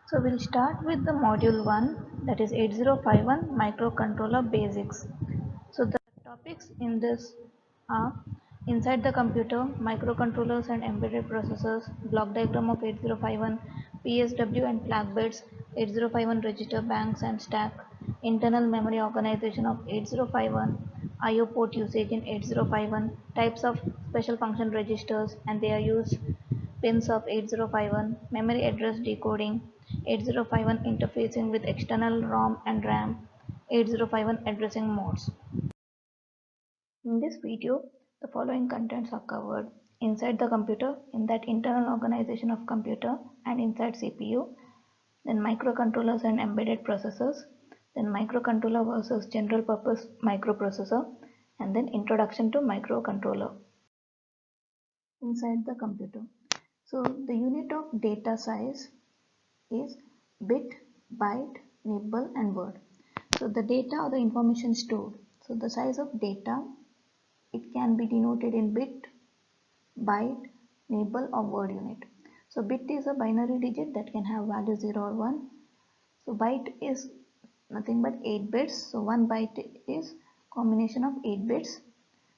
So we'll start with the module 1, that is 8051 microcontroller basics. So the topics in this are inside the computer, microcontrollers and embedded processors, block diagram of 8051, PSW and flag bits, 8051 register banks and stack, internal memory organization of 8051, IO port usage in 8051, types of special function registers and they are used, pins of 8051, memory address decoding, 8051 interfacing with external ROM and RAM, 8051 addressing modes. In this video, the following contents are covered: inside the computer, in that internal organization of computer and inside CPU, then microcontrollers and embedded processors, then microcontroller versus general purpose microprocessor, and then introduction to microcontroller. Inside the computer. So the unit of data size is bit, byte, nibble and word. So the data or the information stored. So the size of data, it can be denoted in bit, byte, nibble or word unit. So bit is a binary digit that can have value 0 or 1. So byte is nothing but 8 bits. So 1 byte is combination of 8 bits.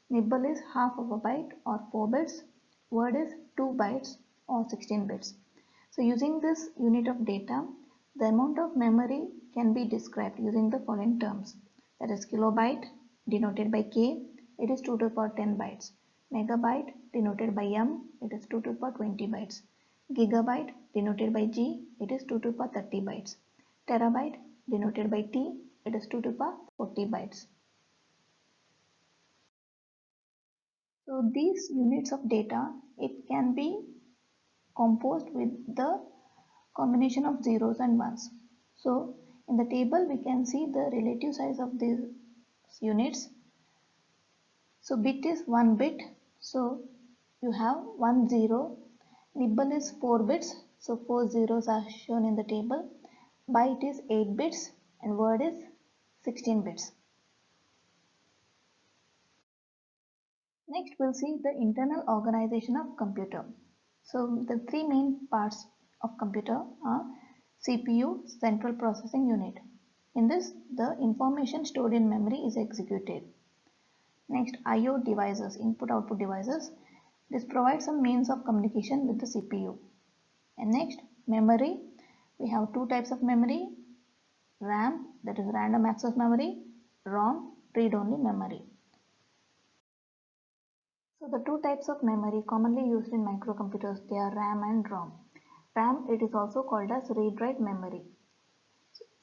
Nibble is half of a byte or 4 bits. Word is 2 bytes or 16 bits. So using this unit of data, the amount of memory can be described using the following terms. That is kilobyte denoted by K, it is 2 to the power 10 bytes. Megabyte denoted by M, it is 2 to the power 20 bytes. Gigabyte denoted by G, it is 2 to the power 30 bytes. Terabyte denoted by T, it is 2 to the power 40 bytes. So these units of data, it can be composed with the combination of zeros and ones. So in the table we can see the relative size of these units. So bit is 1 bit. So you have 1 0. Nibble is 4 bits. So 4 zeros are shown in the table. Byte is 8 bits and word is 16 bits. Next we'll see the internal organization of computer. So the three main parts of computer are CPU, central processing unit. In this, the information stored in memory is executed. Next, IO devices, input output devices. This provides some means of communication with the CPU. And next, memory. We have two types of memory: RAM, that is random access memory; ROM, read-only memory. So the two types of memory commonly used in microcomputers, they are RAM and ROM. RAM, it is also called as read-write memory.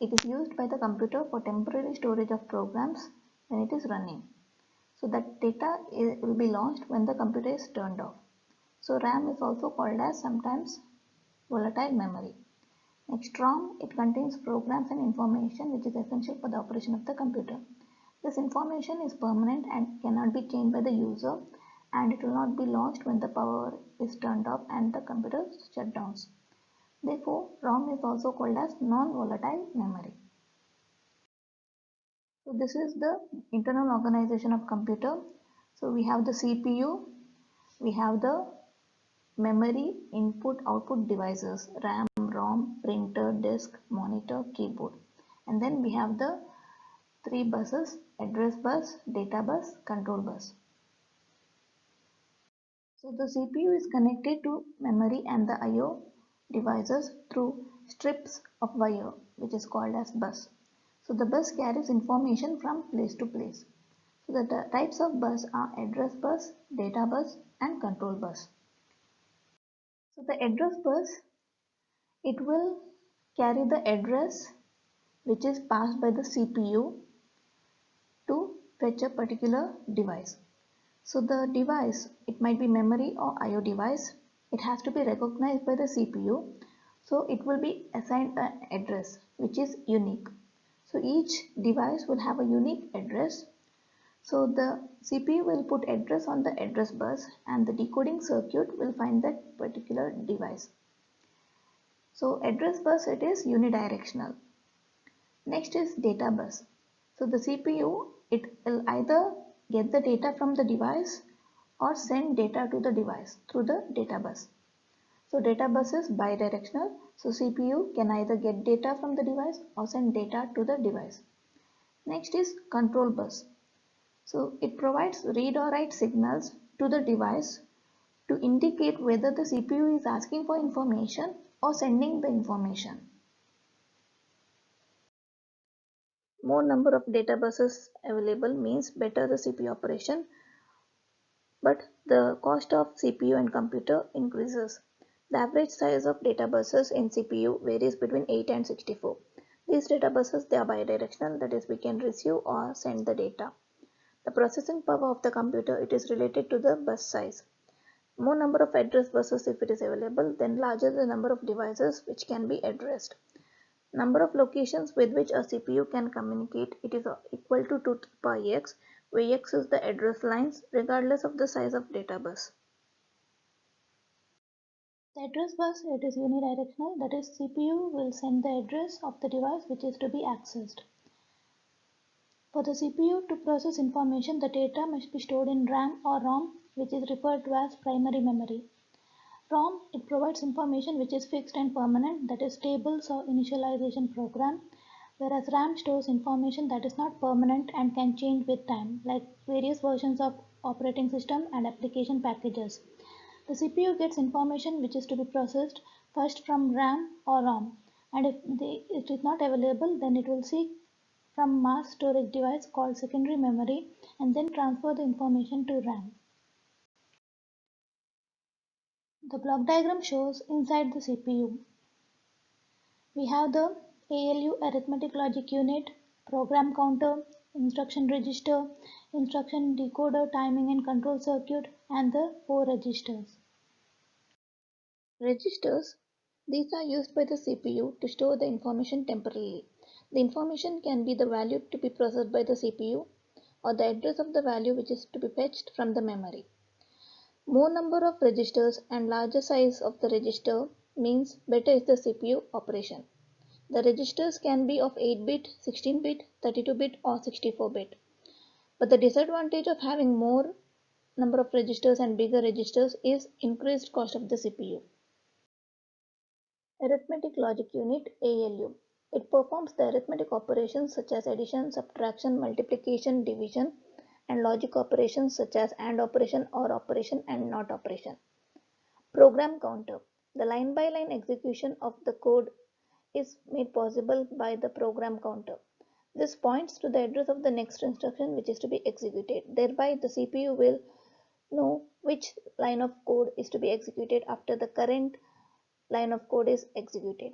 It is used by the computer for temporary storage of programs when it is running. So that data will be launched when the computer is turned off. So RAM is also called as sometimes volatile memory. Next, ROM, it contains programs and information which is essential for the operation of the computer. This information is permanent and cannot be changed by the user, and it will not be lost when the power is turned off and the computer shut down. Therefore, ROM is also called as non-volatile memory. So this is the internal organization of computer. So we have the CPU, we have the memory, input output devices, RAM, ROM, printer, disk, monitor, keyboard. And then we have the three buses: address bus, data bus, control bus. So the CPU is connected to memory and the IO devices through strips of wire, which is called as bus. So the bus carries information from place to place. So the types of bus are address bus, data bus and control bus. So the address bus, it will carry the address which is passed by the CPU to fetch a particular device. So the device, it might be memory or IO device, it has to be recognized by the CPU. So it will be assigned an address which is unique. So each device will have a unique address. So the CPU will put address on the address bus and the decoding circuit will find that particular device. So address bus, it is unidirectional. Next is data bus. So the CPU, it will either get the data from the device or send data to the device through the data bus. So data bus is bidirectional. So CPU can either get data from the device or send data to the device. Next is control bus. So it provides read or write signals to the device to indicate whether the CPU is asking for information or sending the information. More number of data buses available means better the CPU operation, but the cost of CPU and computer increases. The average size of data buses in CPU varies between 8 and 64. These data buses, they are bidirectional, that is we can receive or send the data. The processing power of the computer, it is related to the bus size. More number of address buses if it is available, then larger the number of devices which can be addressed. Number of locations with which a CPU can communicate, it is equal to 2 per x, where x is the address lines regardless of the size of data bus. The address bus, it is unidirectional, that is CPU will send the address of the device which is to be accessed. For the CPU to process information, the data must be stored in RAM or ROM, which is referred to as primary memory. ROM, it provides information which is fixed and permanent, that is tables or initialization program, whereas RAM stores information that is not permanent and can change with time, like various versions of operating system and application packages. The CPU gets information which is to be processed first from RAM or ROM, and if it is not available, then it will seek from mass storage device called secondary memory and then transfer the information to RAM. The block diagram shows inside the CPU. We have the ALU arithmetic logic unit, program counter, instruction register, instruction decoder, timing and control circuit, and the 4 registers. Registers, these are used by the CPU to store the information temporarily. The information can be the value to be processed by the CPU or the address of the value which is to be fetched from the memory. More number of registers and larger size of the register means better is the CPU operation. The registers can be of 8-bit, 16-bit, 32-bit or 64-bit. But the disadvantage of having more number of registers and bigger registers is increased cost of the CPU. Arithmetic logic unit ALU. It performs the arithmetic operations such as addition, subtraction, multiplication, division, and logic operations such as AND operation, OR operation, and NOT operation. Program counter. The line-by-line execution of the code is made possible by the program counter. This points to the address of the next instruction which is to be executed. Thereby, the CPU will know which line of code is to be executed after the current line of code is executed.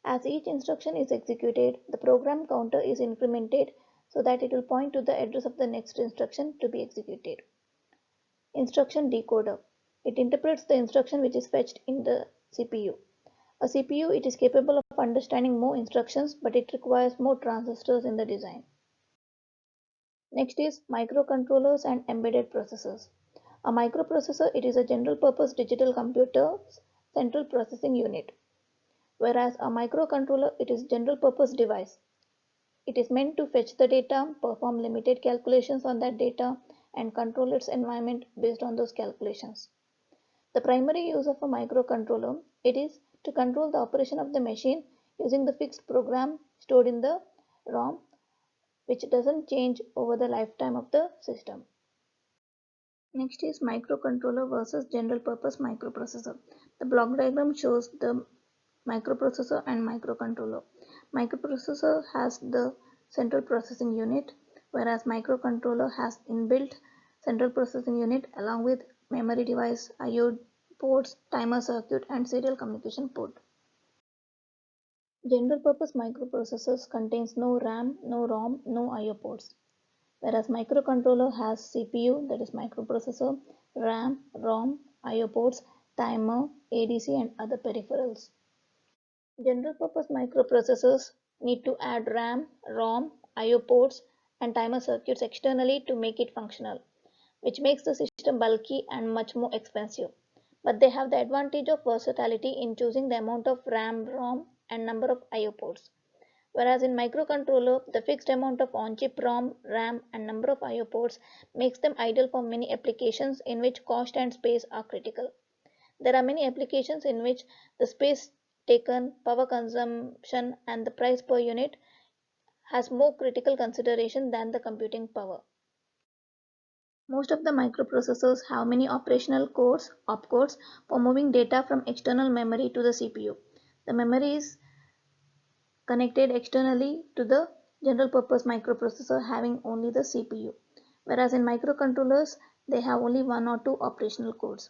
As each instruction is executed, the program counter is incremented so that it will point to the address of the next instruction to be executed. Instruction decoder. It interprets the instruction which is fetched in the CPU. A CPU, it is capable of understanding more instructions, but it requires more transistors in the design. Next is microcontrollers and embedded processors. A microprocessor, it is a general purpose digital computer's central processing unit, whereas a microcontroller, it is general purpose device. It is meant to fetch the data, perform limited calculations on that data, and control its environment based on those calculations. The primary use of a microcontroller, it is to control the operation of the machine using the fixed program stored in the ROM, which doesn't change over the lifetime of the system. Next is microcontroller versus general purpose microprocessor. The block diagram shows the microprocessor and microcontroller. Microprocessor has the central processing unit, whereas microcontroller has inbuilt central processing unit along with memory device, IO ports, timer circuit, and serial communication port. General purpose microprocessors contains no RAM, no ROM, no IO ports, whereas microcontroller has CPU, that is microprocessor, RAM, ROM, IO ports, timer, ADC, and other peripherals. General purpose microprocessors need to add RAM, ROM, IO ports, and timer circuits externally to make it functional, which makes the system bulky and much more expensive. But they have the advantage of versatility in choosing the amount of RAM, ROM, and number of IO ports. Whereas in microcontroller, the fixed amount of on-chip ROM, RAM, and number of IO ports makes them ideal for many applications in which cost and space are critical. There are many applications in which the space taken, power consumption, and the price per unit has more critical consideration than the computing power. Most of the microprocessors have many operational cores, opcores, for moving data from external memory to the CPU. The memory is connected externally to the general purpose microprocessor having only the CPU, whereas in microcontrollers they have only one or two operational codes.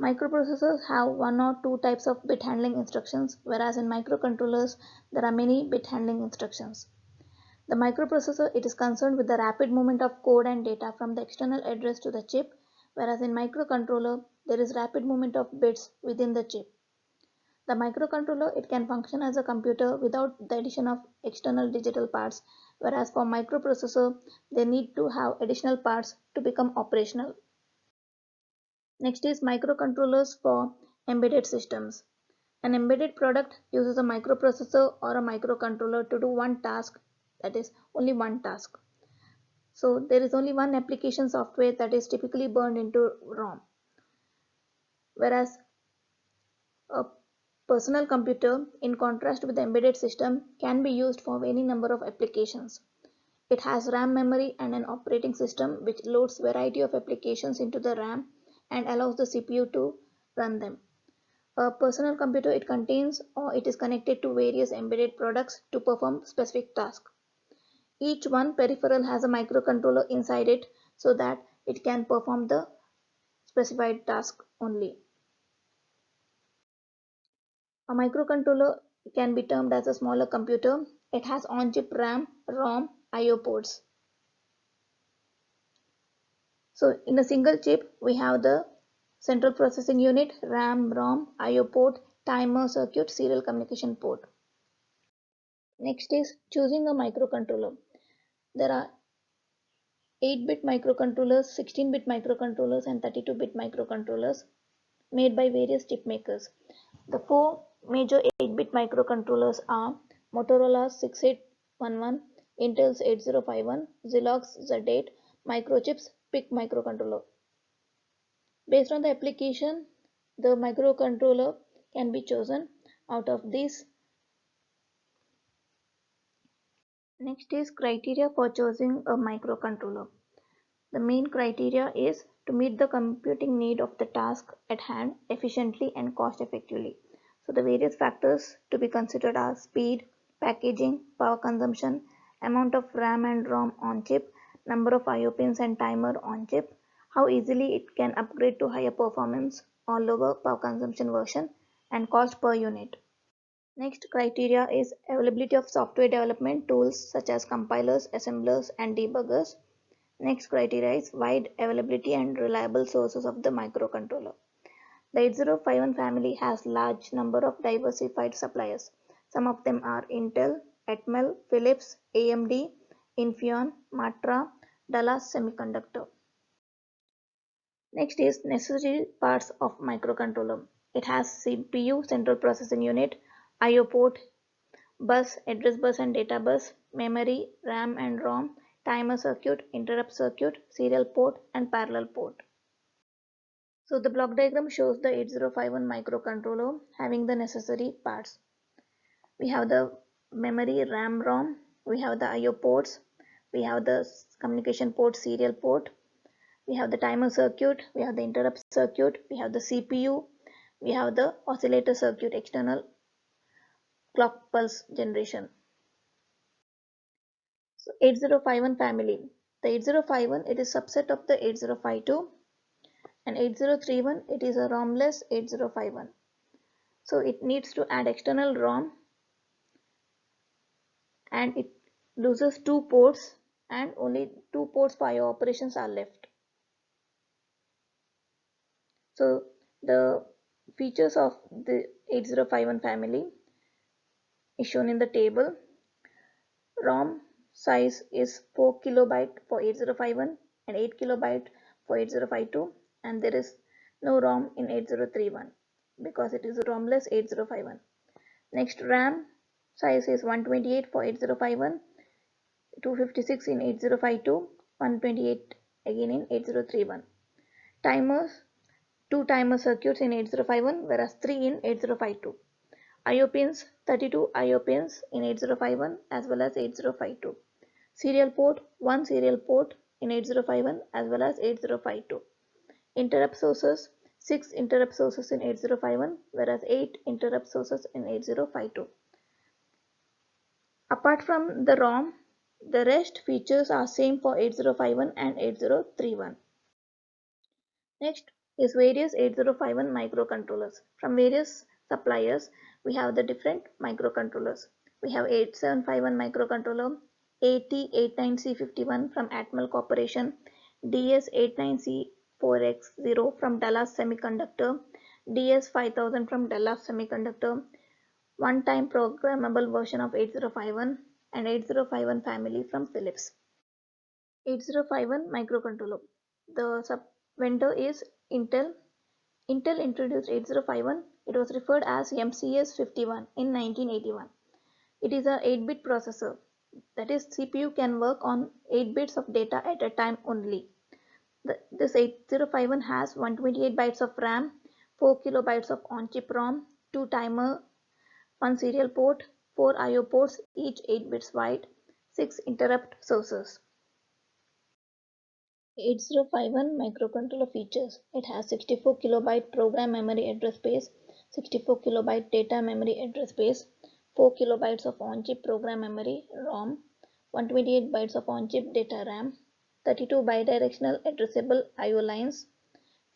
Microprocessors have one or two types of bit handling instructions, whereas in microcontrollers there are many bit handling instructions. The microprocessor it is concerned with the rapid movement of code and data from the external address to the chip, whereas in microcontroller there is rapid movement of bits within the chip. The microcontroller it can function as a computer without the addition of external digital parts, whereas for microprocessor they need to have additional parts to become operational. Next is microcontrollers for embedded systems. An embedded product uses a microprocessor or a microcontroller to do one task, that is only one task. So there is only one application software that is typically burned into ROM. Whereas a personal computer, in contrast with the embedded system, can be used for any number of applications. It has RAM memory and an operating system which loads variety of applications into the RAM and allows the CPU to run them. A personal computer it contains or it is connected to various embedded products to perform specific tasks. Each one peripheral has a microcontroller inside it so that it can perform the specified task only. A microcontroller can be termed as a smaller computer. It has on-chip RAM, ROM, I/O ports. So in a single chip, we have the central processing unit, RAM, ROM, I/O port, timer circuit, serial communication port. Next is choosing a microcontroller. There are 8-bit microcontrollers, 16-bit microcontrollers, and 32-bit microcontrollers made by various chip makers. The four major 8-bit microcontrollers are Motorola's 6811, Intel's 8051, Zilog's Z8, Microchip's PIC microcontroller. Based on the application, the microcontroller can be chosen out of these. Next is criteria for choosing a microcontroller. The main criteria is to meet the computing need of the task at hand efficiently and cost effectively. So the various factors to be considered are speed, packaging, power consumption, amount of RAM and ROM on chip, number of I/O pins and timer on chip, how easily it can upgrade to higher performance or lower power consumption version, and cost per unit. Next criteria is availability of software development tools such as compilers, assemblers, and debuggers. Next criteria is wide availability and reliable sources of the microcontroller. The 8051 family has large number of diversified suppliers. Some of them are Intel, Atmel, Philips, AMD, Infineon, Matra, Dallas Semiconductor. Next is necessary parts of microcontroller. It has CPU, central processing unit, I/O port, bus, address bus and data bus, memory, RAM and ROM, timer circuit, interrupt circuit, serial port, and parallel port. So the block diagram shows the 8051 microcontroller having the necessary parts. We have the memory, RAM, ROM, we have the I/O ports, we have the communication port, serial port, we have the timer circuit, we have the interrupt circuit, we have the CPU, we have the oscillator circuit, external clock pulse generation. So 8051 family. The 8051 it is subset of the 8052 and 8031 it is a ROM-less 8051. So it needs to add external ROM and it loses two ports and only two ports for IO operations are left. So the features of the 8051 family is shown in the table. ROM size is 4 kilobyte for 8051 and 8 kilobyte for 8052, and there is no ROM in 8031 because it is a ROM-less 8051. Next, RAM size is 128 for 8051, 256 in 8052, 128 again in 8031. Timers 2 timer circuits in 8051 whereas 3 in 8052. IO pins, 32 IO pins in 8051 as well as 8052. Serial port, 1 serial port in 8051 as well as 8052. Interrupt sources, 6 interrupt sources in 8051 whereas 8 interrupt sources in 8052. Apart from the ROM, the rest features are same for 8051 and 8031. Next is various 8051 microcontrollers. From various suppliers, we have the different microcontrollers. We have 8751 microcontroller, AT89C51 from Atmel Corporation, DS89C4X0 from Dallas Semiconductor, DS5000 from Dallas Semiconductor, one-time programmable version of 8051 and 8051 family from Philips. 8051 microcontroller. The sub vendor is Intel. Intel introduced 8051. It was referred as MCS51 in 1981. It is a 8-bit processor. That is, CPU can work on 8 bits of data at a time only. This 8051 has 128 bytes of RAM, 4 kilobytes of on-chip ROM, 2 timer, 1 serial port, 4 IO ports, each 8 bits wide, 6 interrupt sources. 8051 microcontroller features. It has 64 kilobyte program memory address space, 64 kilobyte data memory address space, 4 kilobytes of on-chip program memory ROM, 128 bytes of on-chip data RAM, 32 bidirectional addressable IO lines,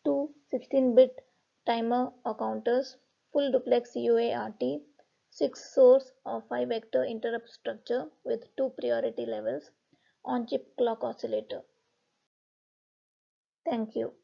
two 16-bit timer or counters, full duplex UART, 6 source or 5 vector interrupt structure with 2 priority levels, on-chip clock oscillator. Thank you.